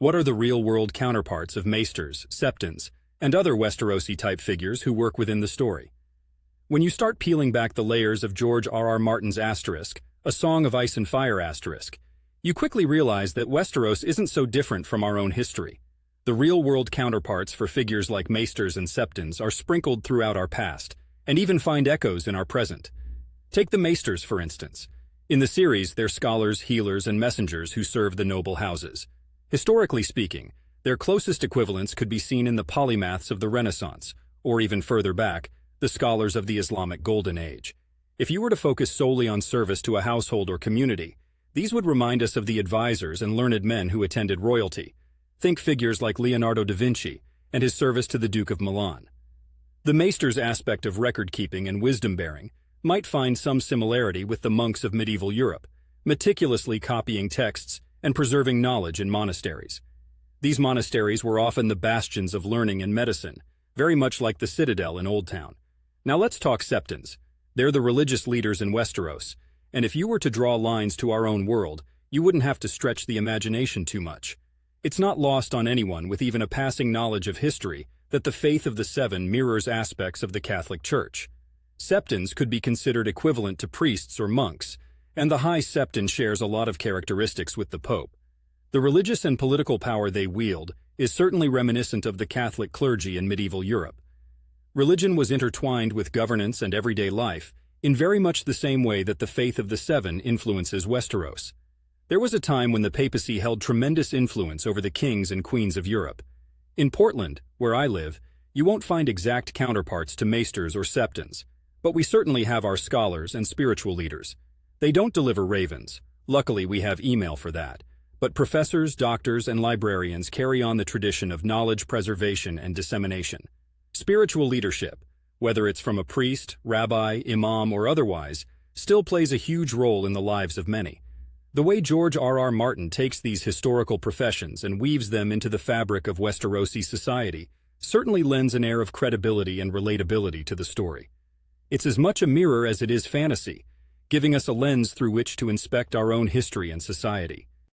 What are the real-world counterparts of Maesters, Septons, and other Westerosi-type figures who work within the story? When you start peeling back the layers of George R.R. Martin's Asterisk, A Song of Ice and Fire Asterisk, you quickly realize that Westeros isn't so different from our own history. The real-world counterparts for figures like Maesters and Septons are sprinkled throughout our past, and even find echoes in our present. Take the Maesters, for instance. In the series, they're scholars, healers, and messengers who serve the noble houses. Historically speaking, their closest equivalents could be seen in the polymaths of the Renaissance, or even further back, the scholars of the Islamic Golden Age. If you were to focus solely on service to a household or community, these would remind us of the advisors and learned men who attended royalty. Think figures like Leonardo da Vinci and his service to the Duke of Milan. The Maesters aspect of record-keeping and wisdom-bearing might find some similarity with the monks of medieval Europe, meticulously copying texts and preserving knowledge in monasteries. These monasteries were often the bastions of learning and medicine, very much like the Citadel in Old Town. Now let's talk Septons. They're the religious leaders in Westeros, and if you were to draw lines to our own world, you wouldn't have to stretch the imagination too much. It's not lost on anyone with even a passing knowledge of history that the faith of the Seven mirrors aspects of the Catholic Church. Septons could be considered equivalent to priests or monks, and the High Septon shares a lot of characteristics with the Pope. The religious and political power they wield is certainly reminiscent of the Catholic clergy in medieval Europe. Religion was intertwined with governance and everyday life in very much the same way that the faith of the Seven influences Westeros. There was a time when the papacy held tremendous influence over the kings and queens of Europe. In Portland, where I live, you won't find exact counterparts to Maesters or Septons, but we certainly have our scholars and spiritual leaders. They don't deliver ravens. Luckily, we have email for that. But professors, doctors, and librarians carry on the tradition of knowledge preservation and dissemination. Spiritual leadership, whether it's from a priest, rabbi, imam, or otherwise, still plays a huge role in the lives of many. The way George R.R. Martin takes these historical professions and weaves them into the fabric of Westerosi society certainly lends an air of credibility and relatability to the story. It's as much a mirror as it is fantasy, giving us a lens through which to inspect our own history and society.